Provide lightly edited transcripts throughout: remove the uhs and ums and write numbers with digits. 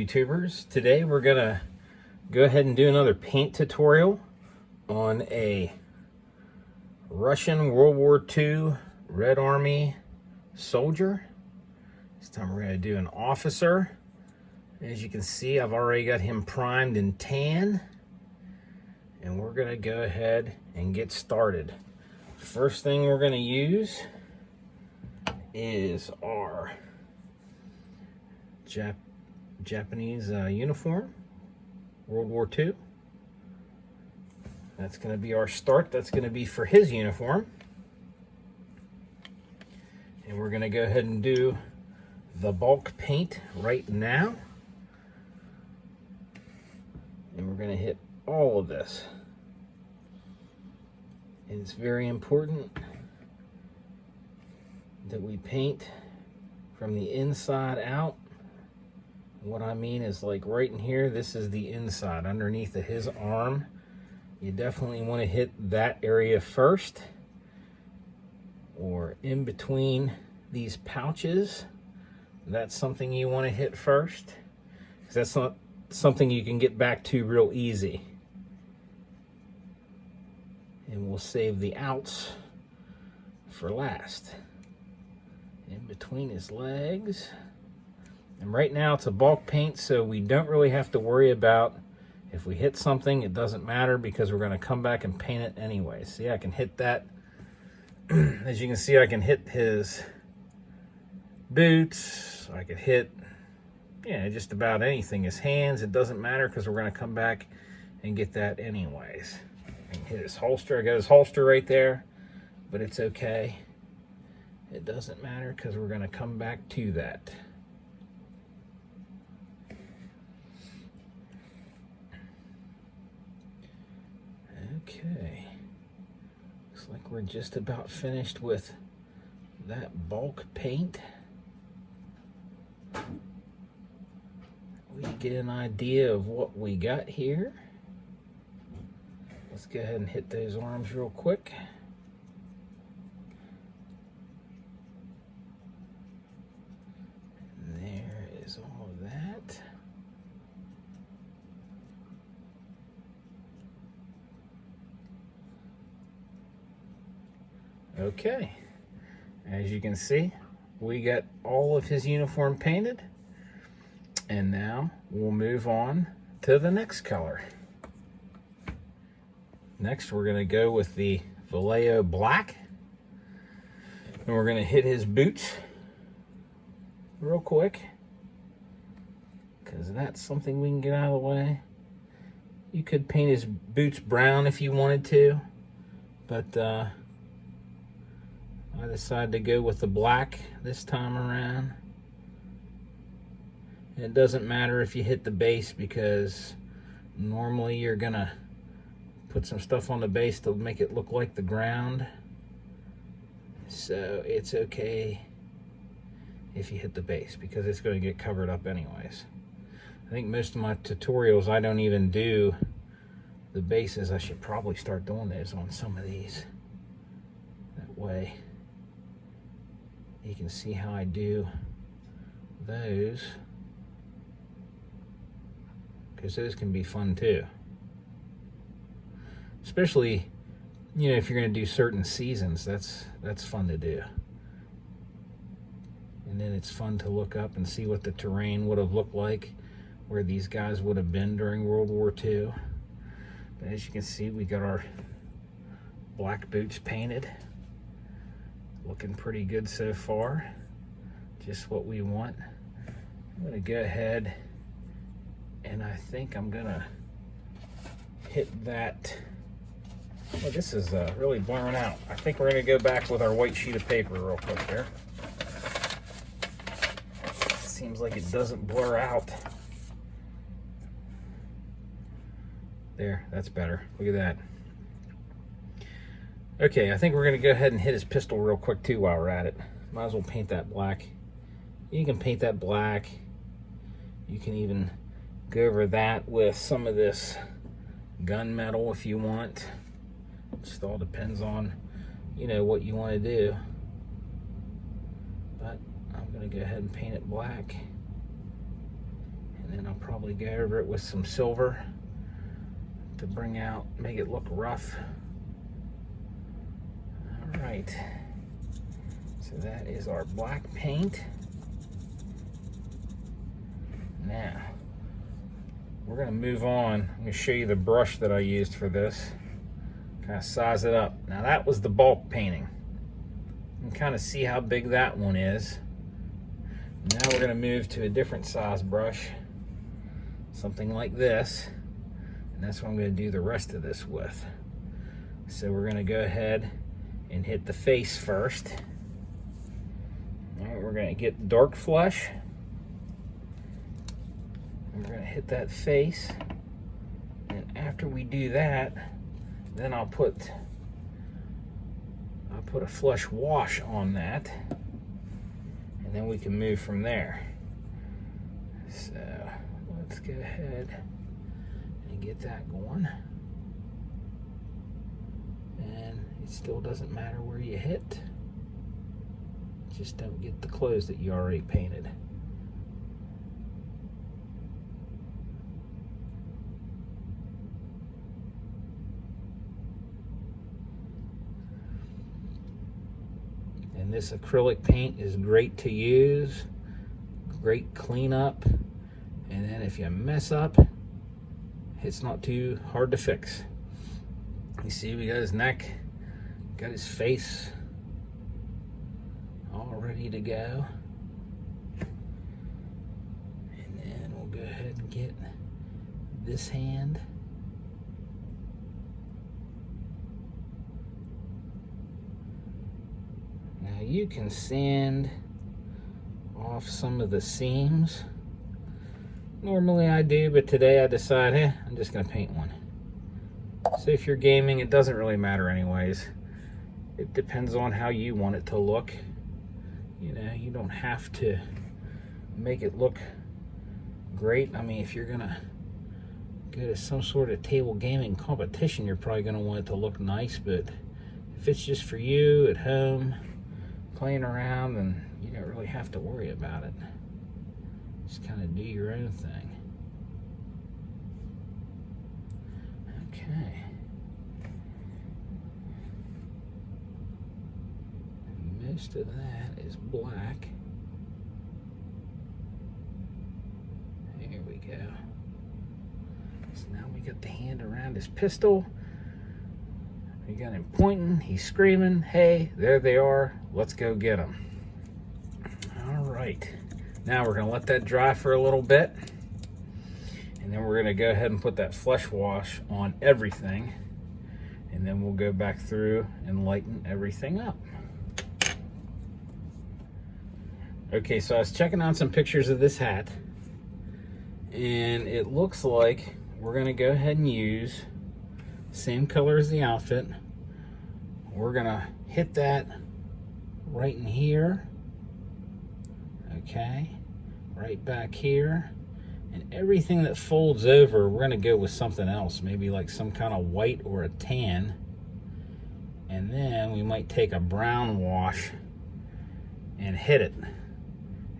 YouTubers. Today we're gonna go ahead and do another paint tutorial on a Russian World War II Red Army soldier. This time we're gonna do an officer. As you can see, I've already got him primed in tan, and we're gonna go ahead and get started. First thing we're gonna use is our Japanese uniform, World War II. That's going to be our start. That's going to be for his uniform. And we're going to go ahead and do the bulk paint right now. And we're going to hit all of this. And it's very important that we paint from the inside out. What I mean is, like right in here, this is the inside, underneath of his arm. You definitely want to hit that area first, or in between these pouches. That's something you want to hit first, because that's not something you can get back to real easy. And we'll save the outs for last. In between his legs. And right now it's a bulk paint, so we don't really have to worry about if we hit something. It doesn't matter, because we're going to come back and paint it anyway. See, I can hit that. As you can see, I can hit his boots. I could hit, just about anything. His hands, it doesn't matter, because we're going to come back and get that anyways. I can hit his holster. I got his holster right there, but it's okay. It doesn't matter, because we're going to come back to that. Okay, looks like we're just about finished with that bulk paint. We get an idea of what we got here. Let's go ahead and hit those arms real quick. And there is all of that. Okay, as you can see, we got all of his uniform painted, and now we'll move on to the next color. Next, we're going to go with the Vallejo black, and we're going to hit his boots real quick, because that's something we can get out of the way. You could paint his boots brown if you wanted to, but I decided to go with the black this time around. And it doesn't matter if you hit the base, because normally you're gonna put some stuff on the base to make it look like the ground. So it's okay if you hit the base, because it's going to get covered up anyways. I think most of my tutorials, I don't even do the bases. I should probably start doing those on some of these. That way you can see how I do those, because those can be fun too. Especially, if you're going to do certain seasons, that's fun to do. And then it's fun to look up and see what the terrain would have looked like, where these guys would have been during World War II. But as you can see, we got our black boots painted. Looking pretty good so far. Just what we want. I'm going to go ahead, and I think I'm going to hit that. Oh, this is really blurring out. I think we're going to go back with our white sheet of paper real quick there. Seems like it doesn't blur out. There, that's better. Look at that. Okay, I think we're going to go ahead and hit his pistol real quick too while we're at it. Might as well paint that black. You can paint that black. You can even go over that with some of this gunmetal if you want. It just all depends on, what you want to do. But I'm going to go ahead and paint it black. And then I'll probably go over it with some silver to make it look rough. All right. So that is our black paint. Now, we're gonna move on. I'm gonna show you the brush that I used for this. Kind of size it up. Now that was the bulk painting. You can kind of see how big that one is. Now we're gonna move to a different size brush. Something like this. And that's what I'm gonna do the rest of this with. So we're gonna go ahead and hit the face first. All right, we're gonna get dark flush. We're gonna hit that face. And after we do that, then I'll put a flush wash on that. And then we can move from there. So let's go ahead and get that going. And it still doesn't matter where you hit. Just don't get the clothes that you already painted. And this acrylic paint is great to use, great cleanup, and then if you mess up, it's not too hard to fix. You see, we got his neck, got his face all ready to go. And then we'll go ahead and get this hand. Now you can sand off some of the seams. Normally I do, but today I decide, I'm just gonna paint one. So if you're gaming, it doesn't really matter anyways. It depends on how you want it to look. You know, you don't have to make it look great. I mean, if you're gonna go to some sort of table gaming competition, you're probably gonna want it to look nice, but if it's just for you at home, playing around, then you don't really have to worry about it. Just kind of do your own thing. Okay. Most of that is black. There we go. So now we got the hand around his pistol. We got him pointing, he's screaming, hey, there they are, let's go get them. All right. Now we're gonna let that dry for a little bit. And then we're gonna go ahead and put that flush wash on everything. And then we'll go back through and lighten everything up. Okay, so I was checking on some pictures of this hat. And it looks like we're gonna go ahead and use same color as the outfit. We're gonna hit that right in here. Okay, right back here. And everything that folds over, we're gonna go with something else, maybe like some kind of white or a tan. And then we might take a brown wash and hit it.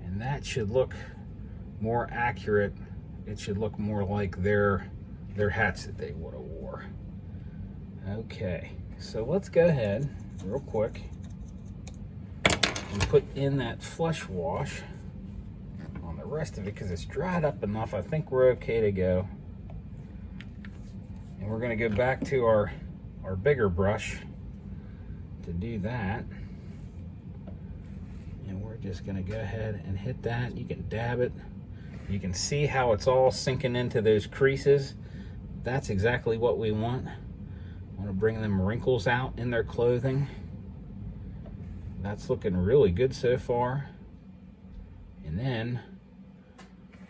And that should look more accurate. It should look more like their hats that they would have wore. Okay, so let's go ahead real quick and put in that flush wash on the rest of it because it's dried up enough. I think we're okay to go. And we're gonna go back to our bigger brush to do that. And we're just gonna go ahead and hit that. You can dab it. You can see how it's all sinking into those creases. That's exactly what we want. I want to bring them wrinkles out in their clothing. That's looking really good so far. And then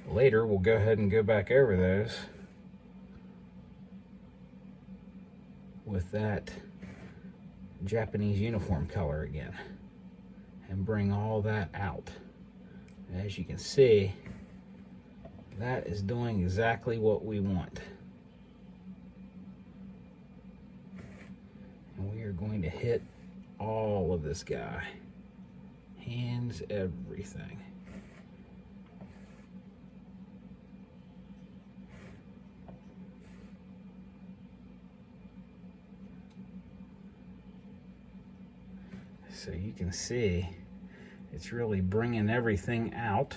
later we'll go ahead and go back over those with that Japanese uniform color again and bring all that out. As you can see, that is doing exactly what we want. And we are going to hit all of this guy. Hands, everything. So you can see it's really bringing everything out.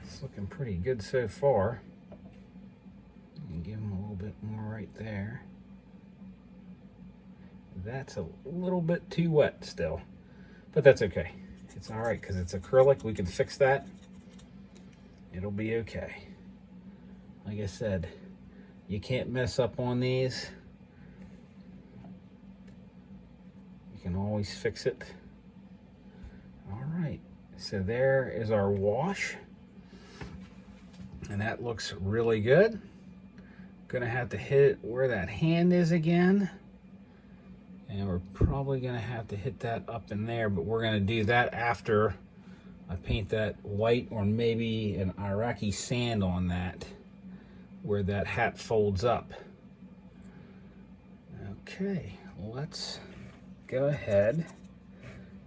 It's looking pretty good so far. Give them a little bit more right there. That's a little bit too wet still, but that's okay. It's all right because it's acrylic. We can fix that. It'll be okay. Like I said, you can't mess up on these. You can always fix it. All right, so there is our wash, and that looks really good. Gonna have to hit it where that hand is again, and we're probably gonna have to hit that up in there, but we're gonna do that after I paint that white or maybe an Iraqi sand on that where that hat folds up. Okay, let's go ahead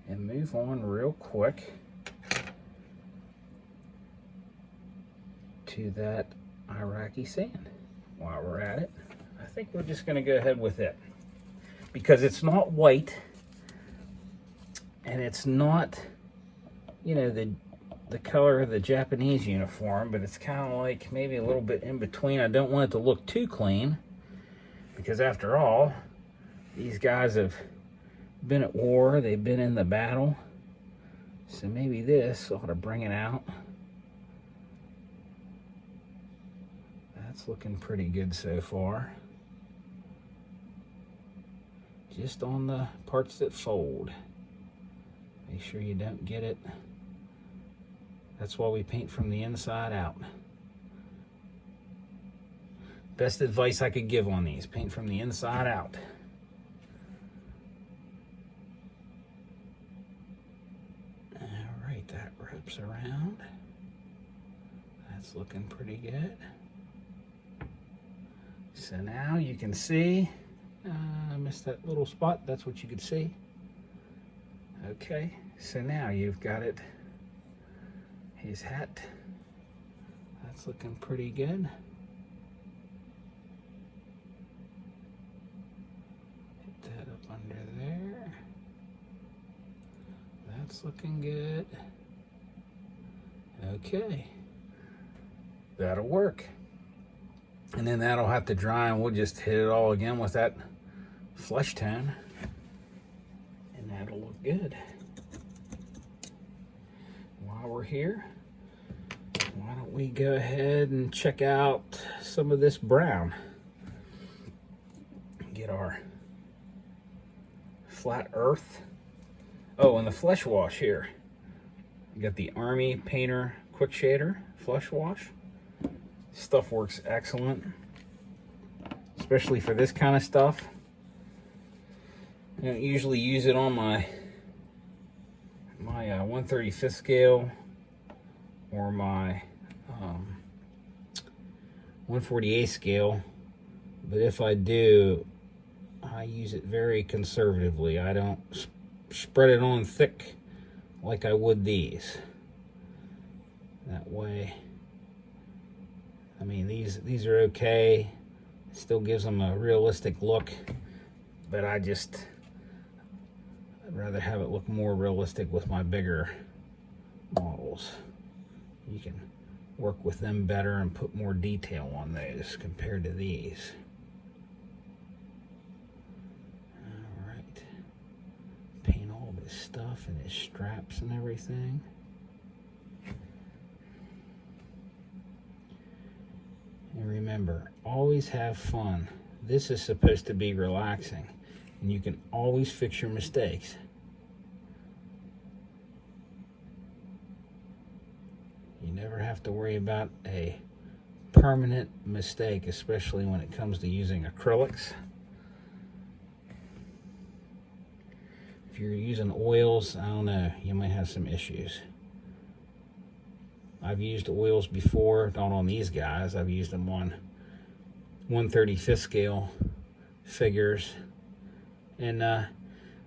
and move on real quick to that Iraqi sand. While we're at it, I think we're just going to go ahead with it because it's not white and it's not, you know, the color of the Japanese uniform, but it's kind of like maybe a little bit in between. I don't want it to look too clean because after all, these guys have been at war, they've been in the battle, so maybe this ought to bring it out. That's looking pretty good so far. Just on the parts that fold. Make sure you don't get it. That's why we paint from the inside out. Best advice I could give on these, paint from the inside out. All right, that wraps around. That's looking pretty good. So now you can see, I missed that little spot, that's what you could see. Okay, so now you've got it, his hat, that's looking pretty good. Hit that up under there. That's looking good. Okay, that'll work. And then that'll have to dry and we'll just hit it all again with that flesh tone. And that'll look good. While we're here, why don't we go ahead and check out some of this brown. Get our flat earth. Oh, and the flesh wash here. We got the Army Painter Quick Shader flesh wash. Stuff works excellent, especially for this kind of stuff. I don't usually use it on my 1/35 scale or my 1/48 scale, but if I do, I use it very conservatively. I don't spread it on thick like I would these. That way, I mean, these are okay. Still gives them a realistic look, but I'd rather have it look more realistic with my bigger models. You can work with them better and put more detail on those compared to these. All right. Paint all this stuff and his straps and everything. And remember, always have fun. This is supposed to be relaxing, and you can always fix your mistakes. You never have to worry about a permanent mistake, especially when it comes to using acrylics. If you're using oils, I don't know, you might have some issues. I've used oils before, not on these guys. I've used them on 1/35 scale figures. And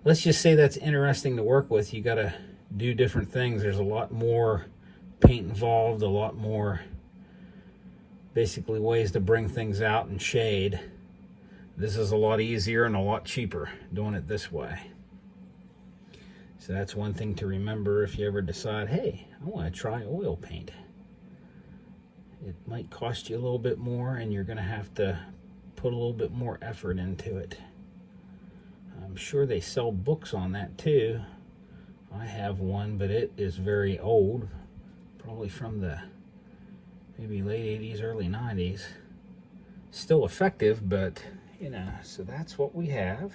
let's just say that's interesting to work with. You got to do different things. There's a lot more paint involved, a lot more basically ways to bring things out and shade. This is a lot easier and a lot cheaper doing it this way. So that's one thing to remember if you ever decide, hey, I want to try oil paint. It might cost you a little bit more, and you're going to have to put a little bit more effort into it. I'm sure they sell books on that too. I have one, but it is very old, probably from the maybe late 80s, early 90s. Still effective, but you know, so that's what we have.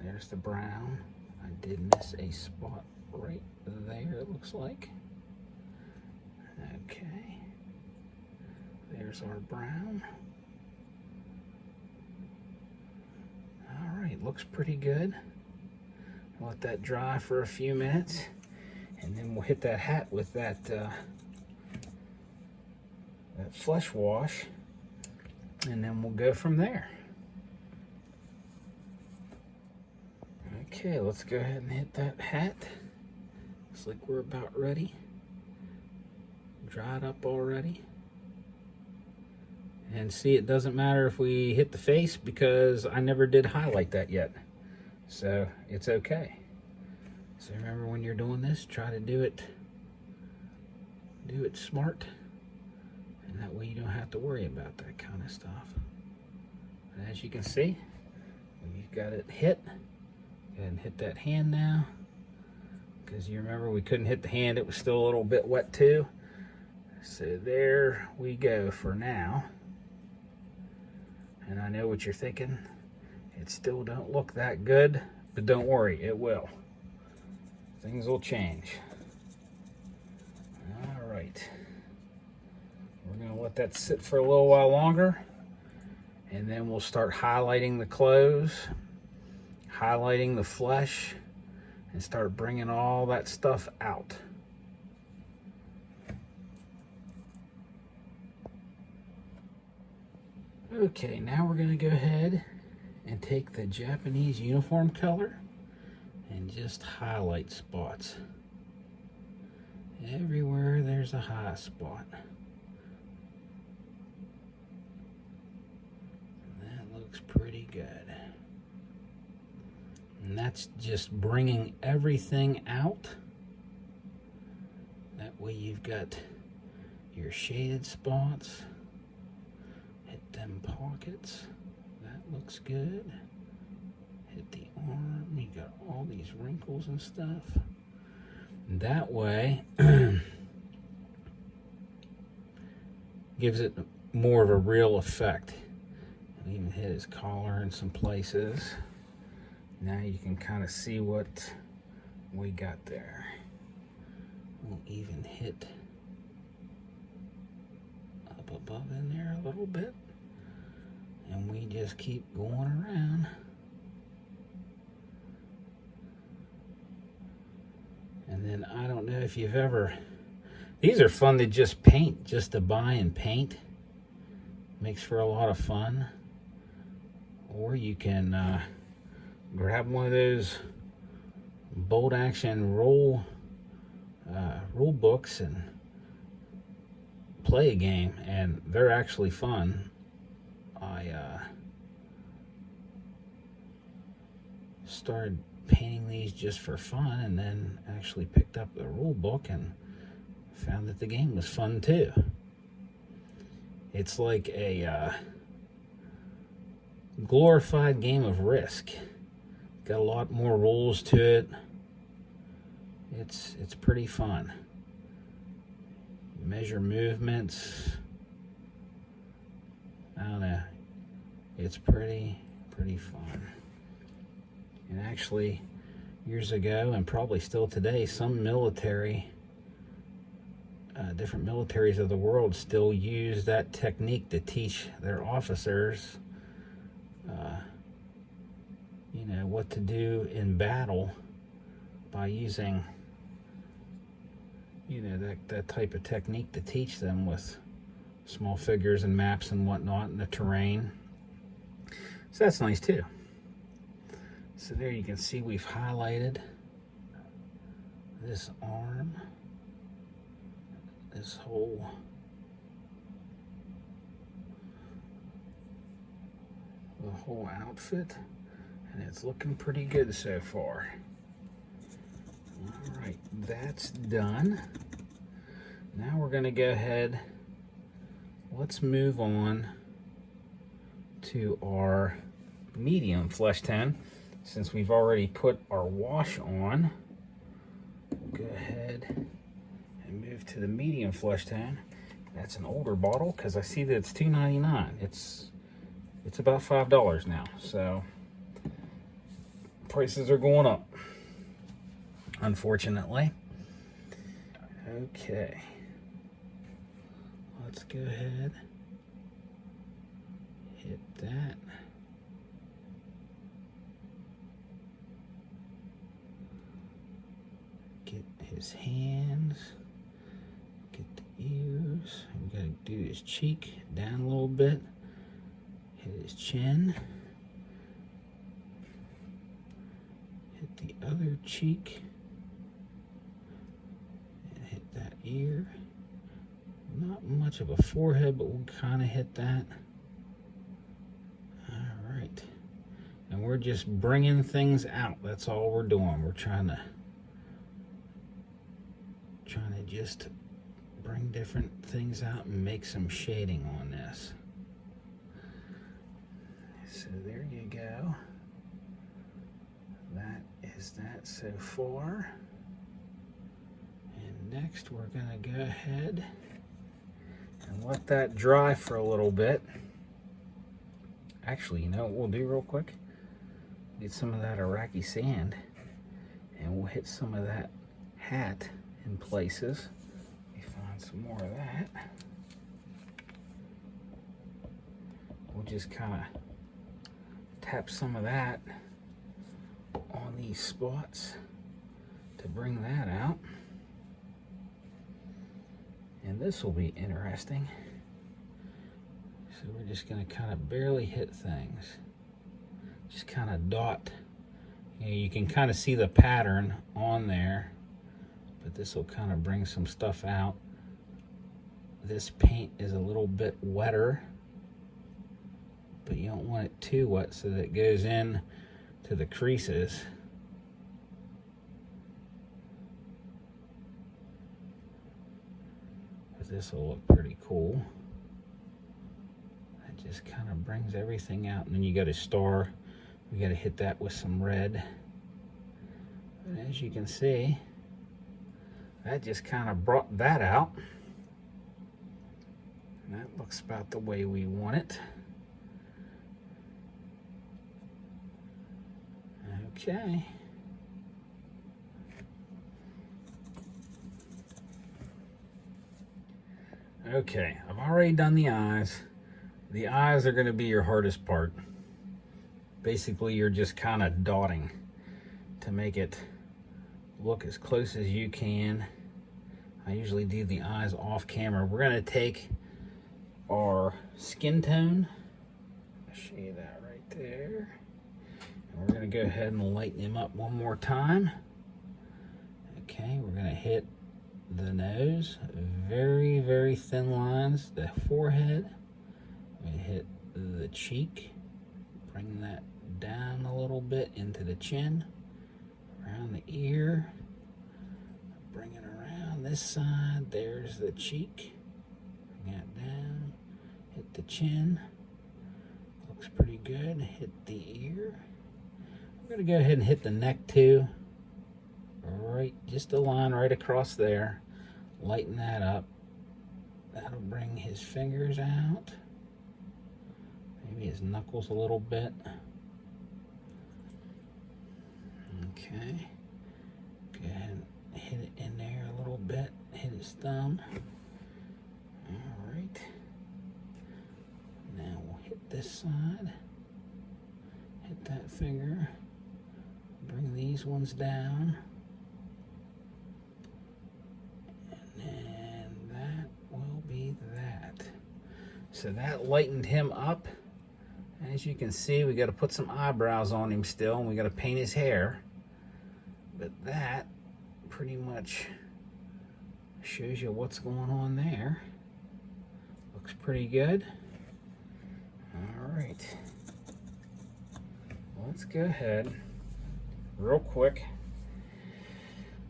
There's the brown. I did miss a spot right there, it looks like. Okay. There's our brown. All right, looks pretty good. Let that dry for a few minutes, and then we'll hit that hat with that that flesh wash, and then we'll go from there. Okay, let's go ahead and hit that hat. Looks like we're about ready. Dried up already. And see, it doesn't matter if we hit the face because I never did highlight that yet. So it's okay. So remember, when you're doing this, try to do it smart. And that way you don't have to worry about that kind of stuff. And as you can see, we've got it hit. Go ahead and hit that hand now. Because you remember we couldn't hit the hand, it was still a little bit wet too. So there we go for now. And I know what you're thinking. It still don't look that good, but don't worry, it will. Things will change. All right. We're gonna let that sit for a little while longer, and then we'll start highlighting the clothes, highlighting the flesh, and start bringing all that stuff out. Okay, now we're gonna go ahead and take the Japanese uniform color and just highlight spots. Everywhere there's a high spot. That looks pretty good. And that's just bringing everything out. That way you've got your shaded spots. Hit them pockets. That looks good. Hit the arm. You got all these wrinkles and stuff. And that way gives it more of a real effect. And even hit his collar in some places. Now you can kind of see what we got there. We'll even hit up above in there a little bit. And we just keep going around. And then I don't know if you've ever, these are fun to just paint, just to buy and paint. Makes for a lot of fun. Or you can grab one of those bolt action rule books and play a game, and they're actually fun. I started painting these just for fun, and then actually picked up the rule book and found that the game was fun too. It's like a glorified game of Risk. Got a lot more rules to it. It's pretty fun. Measure movements. I don't know. It's pretty fun. And actually, years ago, and probably still today, some military, different militaries of the world still use that technique to teach their officers, you know, what to do in battle by using, you know, that type of technique to teach them with small figures and maps and whatnot and the terrain. So that's nice too. So there you can see we've highlighted this arm, this whole the whole outfit, and it's looking pretty good so far. All right, that's done. Now we're going to go ahead, let's move on to our medium flesh tone. Since we've already put our wash on, we'll go ahead and move to the medium flesh tone. That's an older bottle because I see that it's $2.99. It's about $5 now, so prices are going up, unfortunately. Okay, let's go ahead, hit that. Get his hands, get the ears. We gotta do his cheek down a little bit, hit his chin, hit the other cheek, and hit that ear. Not much of a forehead, but we'll kind of hit that. All right, and we're just bringing things out. That's all we're doing. We're trying to just bring different things out and make some shading on this. So there you go. That is that so far. And next we're gonna go ahead and let that dry for a little bit. Actually, you know what we'll do real quick? Get some of that Iraqi sand and we'll hit some of that hat in places. Let me find some more of that. We'll just kind of tap some of that on these spots to bring that out. And this will be interesting. So we're just going to kind of barely hit things. Just kind of dot. You know, you can kind of see the pattern on there, but this will kind of bring some stuff out. This paint is a little bit wetter, but you don't want it too wet so that it goes in to the creases. But this will look pretty cool. That just kind of brings everything out. And then you got a star. We got to hit that with some red. But as you can see, that just kind of brought that out. And that looks about the way we want it. Okay. Okay, I've already done the eyes. The eyes are going to be your hardest part. Basically, you're just kind of dotting to make it look as close as you can. I usually do the eyes off camera. We're going to take our skin tone. I'll show you that right there. And we're going to go ahead and lighten him up one more time. Okay, we're going to hit the nose. Very, very thin lines. The forehead. We hit the cheek. Bring that down a little bit into the chin. Around the ear. Bring it around this side. There's the cheek. Bring that down. Hit the chin. Looks pretty good. Hit the ear. We're going to go ahead and hit the neck too. Right, just a line right across there. Lighten that up. That'll bring his fingers out. Maybe his knuckles a little bit. Okay. Go ahead and hit it in there a little bit. Hit his thumb. All right. Now we'll hit this side. Hit that finger. Bring these ones down. And then that will be that. So that lightened him up. As you can see, we got to put some eyebrows on him still, and we got to paint his hair. But that pretty much shows you what's going on there. Looks pretty good. All right. let's go ahead real quick.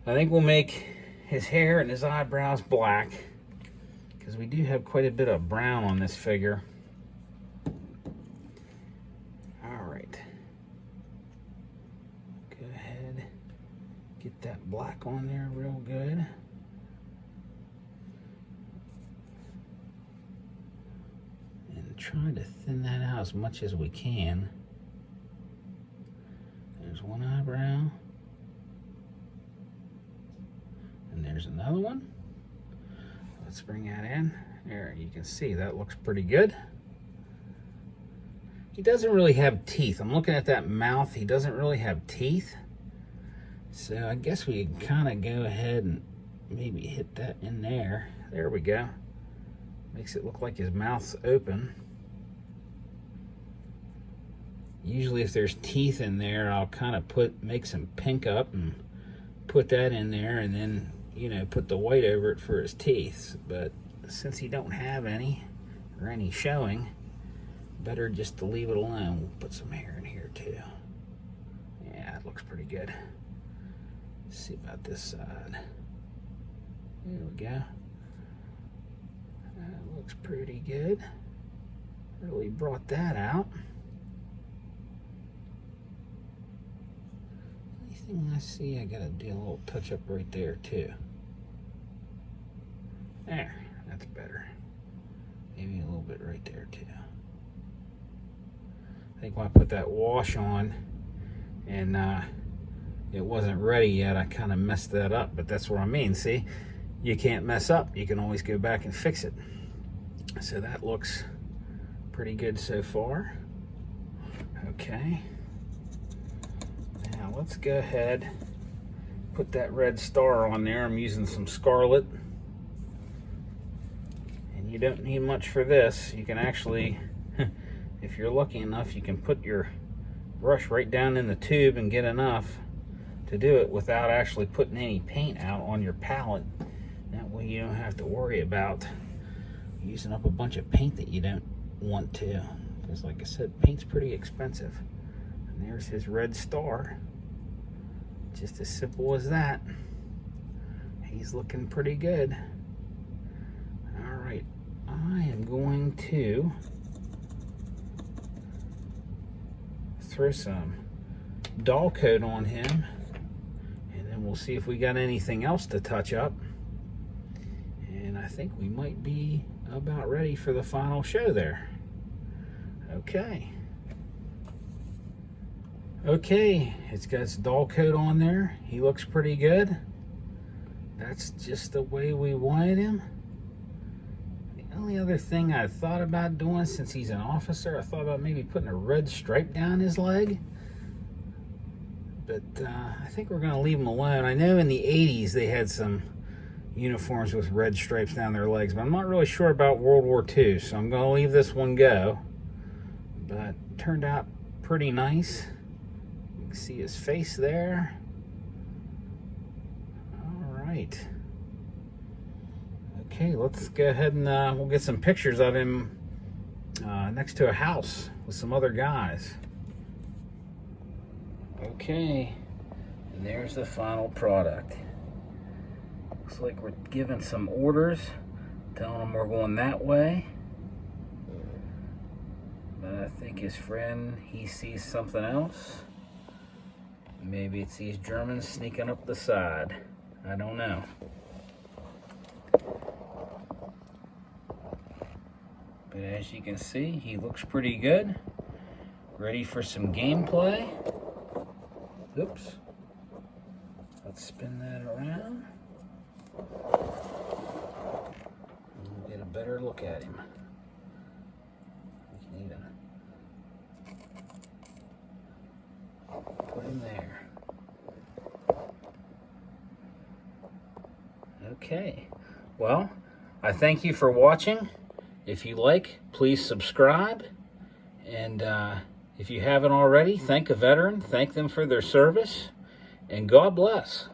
I think we'll make his hair and his eyebrows black, because we do have quite a bit of brown on this figure. All right. Go ahead, get that black on there real good. And try to thin that out as much as we can. There's one eyebrow. And there's another one. Let's bring that in. There, you can see that looks pretty good. He doesn't really have teeth. I'm looking at that mouth. He doesn't really have teeth. So I guess we can kind of go ahead and maybe hit that in there. There we go. Makes it look like his mouth's open. Usually if there's teeth in there, I'll kind of make some pink up and put that in there, and then, you know, put the white over it for his teeth. But since he don't have any, or any showing, better just to leave it alone. We'll put some hair in here too. Yeah, it looks pretty good. Let's see about this side. There we go. That looks pretty good. Really brought that out. Anything I see, I gotta do a little touch up right there too. There, that's better. Maybe a little bit right there too. I think when I put that wash on and it wasn't ready yet, I kind of messed that up, but that's what I mean. See, you can't mess up. You can always go back and fix it. So that looks pretty good so far. Okay. Now let's go ahead, put that red star on there. I'm using some scarlet. And you don't need much for this. You can actually, if you're lucky enough, you can put your brush right down in the tube and get enough to do it without actually putting any paint out on your palette. That way you don't have to worry about using up a bunch of paint that you don't want to. Because like I said, paint's pretty expensive. And there's his red star. Just as simple as that. He's looking pretty good. All right, I am going to throw some doll coat on him, and then we'll see if we got anything else to touch up. And I think we might be about ready for the final show there. Okay. Okay, it's got its doll coat on there. He looks pretty good. That's just the way we wanted him. The only other thing I thought about doing, since he's an officer, I thought about maybe putting a red stripe down his leg. But I think we're going to leave him alone. I know in the 80s they had some uniforms with red stripes down their legs, but I'm not really sure about World War II, so I'm going to leave this one go. But it turned out pretty nice. You can see his face there. All right. Okay, let's go ahead and we'll get some pictures of him next to a house with some other guys. Okay, and there's the final product. Looks like we're giving some orders, telling them we're going that way. But I think his friend, he sees something else. Maybe it's these Germans sneaking up the side. I don't know. But as you can see, he looks pretty good. Ready for some gameplay. Oops. Let's spin that around. We'll get a better look at him. We can even put him there. Okay. Well, I thank you for watching. If you like, please subscribe. And if you haven't already, thank a veteran. Thank them for their service. And God bless.